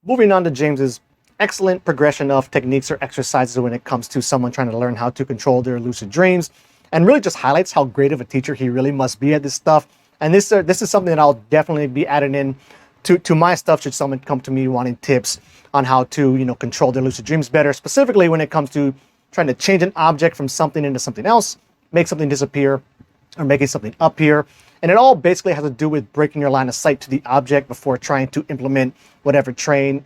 moving on to James's excellent progression of techniques or exercises when it comes to someone trying to learn how to control their lucid dreams, and really just highlights how great of a teacher he really must be at this stuff. And this is something that I'll definitely be adding in to my stuff should someone come to me wanting tips on how to, control their lucid dreams better, specifically when it comes to trying to change an object from something into something else, make something disappear, or making something appear. And it all basically has to do with breaking your line of sight to the object before trying to implement whatever change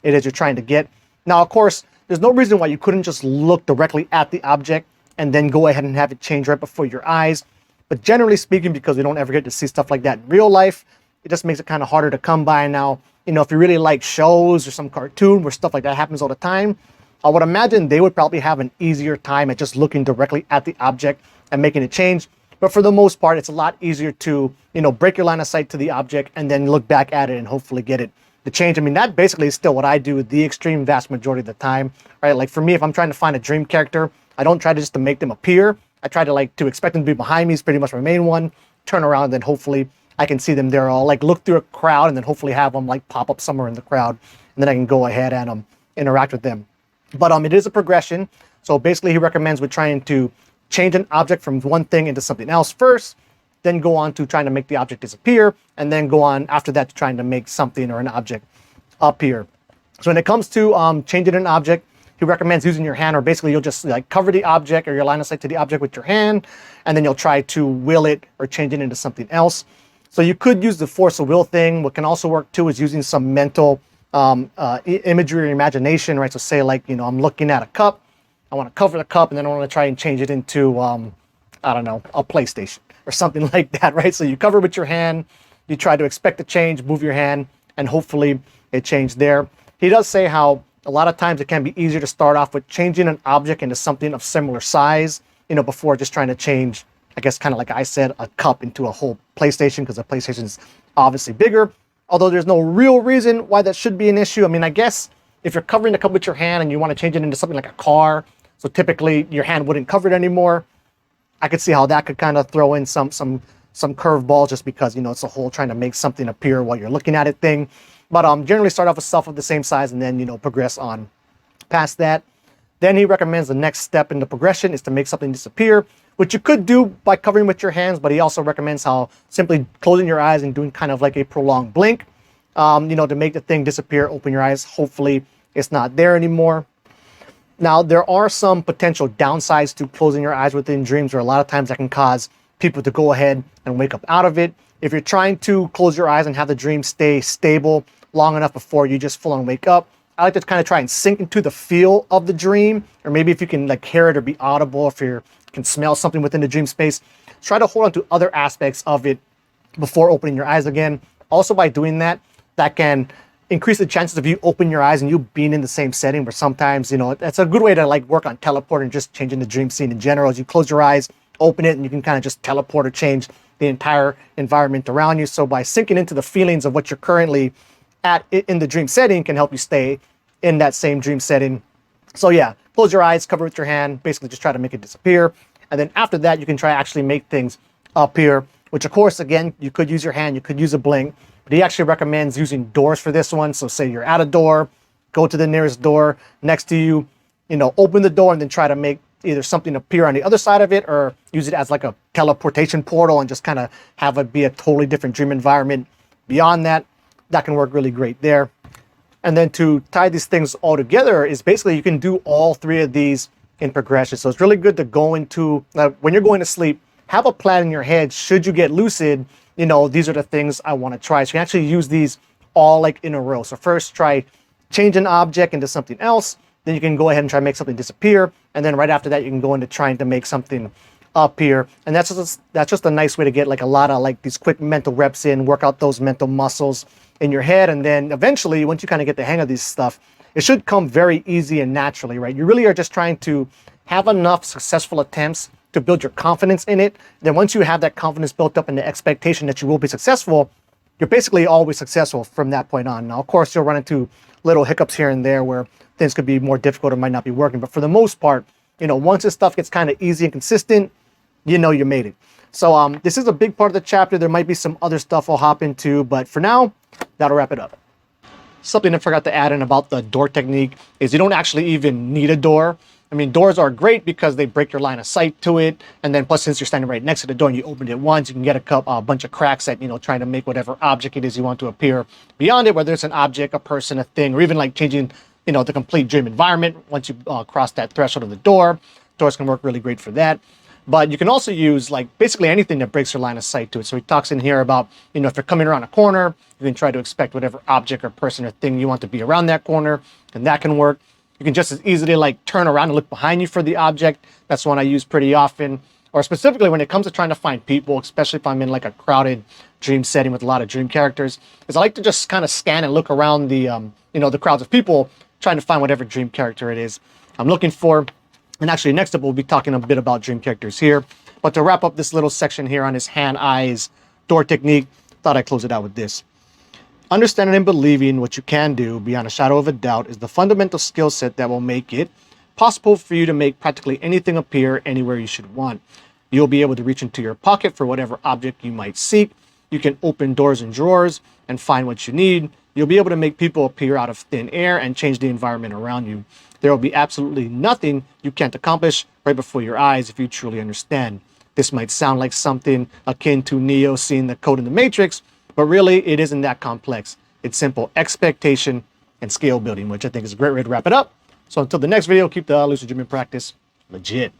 it is you're trying to get. Now, of course, there's no reason why you couldn't just look directly at the object and then go ahead and have it change right before your eyes. But generally speaking, because we don't ever get to see stuff like that in real life, it just makes it kind of harder to come by now. If you really like shows or some cartoon where stuff like that happens all the time, I would imagine they would probably have an easier time at just looking directly at the object and making it change. But for the most part, it's a lot easier to, break your line of sight to the object and then look back at it and hopefully get it to change. I mean, that basically is still what I do the extreme vast majority of the time, right? Like for me, if I'm trying to find a dream character, I don't try to just to make them appear. I try to expect them to be behind me is pretty much my main one. Turn around, and then hopefully I can see them there. I'll look through a crowd and then hopefully have them pop up somewhere in the crowd, and then I can go ahead and interact with them. But it is a progression. So basically he recommends with trying to change an object from one thing into something else first, then go on to trying to make the object disappear, and then go on after that to trying to make something or an object appear. So when it comes to changing an object, he recommends using your hand, or basically you'll just cover the object or your line of sight to the object with your hand, and then you'll try to will it or change it into something else. So you could use the force of will thing. What can also work too is using some mental imagery or imagination, right? So say I'm looking at a cup, I want to cover the cup, and then I want to try and change it into, I don't know, a PlayStation or something like that, right? So you cover it with your hand, you try to expect the change, move your hand, and hopefully it changed there. He does say how a lot of times it can be easier to start off with changing an object into something of similar size, before just trying to change, I guess, kind of like I said, a cup into a whole PlayStation, because a PlayStation is obviously bigger. Although there's no real reason why that should be an issue. I mean, I guess if you're covering the cup with your hand and you want to change it into something like a car, so typically your hand wouldn't cover it anymore, I could see how that could kind of throw in some curveballs, just because, it's a whole trying to make something appear while you're looking at it thing. But generally start off with stuff of the same size and then, progress on past that. Then he recommends the next step in the progression is to make something disappear, which you could do by covering with your hands, but he also recommends how simply closing your eyes and doing kind of like a prolonged blink, to make the thing disappear, open your eyes, hopefully it's not there anymore. Now, there are some potential downsides to closing your eyes within dreams, where a lot of times that can cause people to go ahead and wake up out of it. If you're trying to close your eyes and have the dream stay stable long enough before you just full on wake up, I like to kind of try and sink into the feel of the dream, or maybe if you can hear it or be audible, if you can smell something within the dream space, try to hold on to other aspects of it before opening your eyes again. Also, by doing that, that can increase the chances of you opening your eyes and you being in the same setting, where sometimes, that's a good way to work on teleport and just changing the dream scene in general. As you close your eyes, open it, and you can kind of just teleport or change the entire environment around you. So by sinking into the feelings of what you're currently at in the dream setting can help you stay in that same dream setting. So yeah, close your eyes, cover with your hand, basically just try to make it disappear. And then after that, you can try actually make things appear, which of course, again, you could use your hand, you could use a blink, but he actually recommends using doors for this one. So say you're at a door, go to the nearest door next to you, open the door and then try to make either something appear on the other side of it, or use it as a teleportation portal and just kind of have it be a totally different dream environment. Beyond that, that can work really great there. And then to tie these things all together is basically you can do all three of these in progression. So it's really good to go into, when you're going to sleep, have a plan in your head. Should you get lucid, these are the things I want to try. So you can actually use these all in a row. So first try change an object into something else. Then you can go ahead and try to make something disappear. And then right after that, you can go into trying to make something appear. And that's just a nice way to get a lot of these quick mental reps in, work out those mental muscles in your head. And then eventually, once you kind of get the hang of this stuff, it should come very easy and naturally, right? You really are just trying to have enough successful attempts to build your confidence in it. Then once you have that confidence built up and the expectation that you will be successful, you're basically always successful from that point on. Now, of course, you'll run into little hiccups here and there where things could be more difficult or might not be working. But for the most part, once this stuff gets kind of easy and consistent, you made it. So this is a big part of the chapter. There might be some other stuff I'll hop into, but for now, that'll wrap it up. Something I forgot to add in about the door technique is you don't actually even need a door. I mean, doors are great because they break your line of sight to it. And then plus, since you're standing right next to the door and you open it once, you can get a bunch of cracks at, trying to make whatever object it is you want to appear beyond it, whether it's an object, a person, a thing, or even like changing, the complete dream environment. Once you cross that threshold of the door, doors can work really great for that. But you can also use like basically anything that breaks your line of sight to it. So he talks in here about, if you're coming around a corner, you can try to expect whatever object or person or thing you want to be around that corner, and that can work. You can just as easily like turn around and look behind you for the object. That's one I use pretty often. Or specifically when it comes to trying to find people, especially if I'm in like a crowded dream setting with a lot of dream characters, is I like to just kind of scan and look around the, the crowds of people trying to find whatever dream character it is I'm looking for. And actually, next up, we'll be talking a bit about dream characters here. But to wrap up this little section here on his hand, eyes, door technique, thought I'd close it out with this. Understanding and believing what you can do beyond a shadow of a doubt is the fundamental skill set that will make it possible for you to make practically anything appear anywhere you should want. You'll be able to reach into your pocket for whatever object you might seek. You can open doors and drawers and find what you need. You'll be able to make people appear out of thin air and change the environment around you. There will be absolutely nothing you can't accomplish right before your eyes if you truly understand. This might sound like something akin to Neo seeing the code in the Matrix, but really it isn't that complex. It's simple expectation and scale building, which I think is a great way to wrap it up. So until the next video, keep the lucid dreaming practice legit.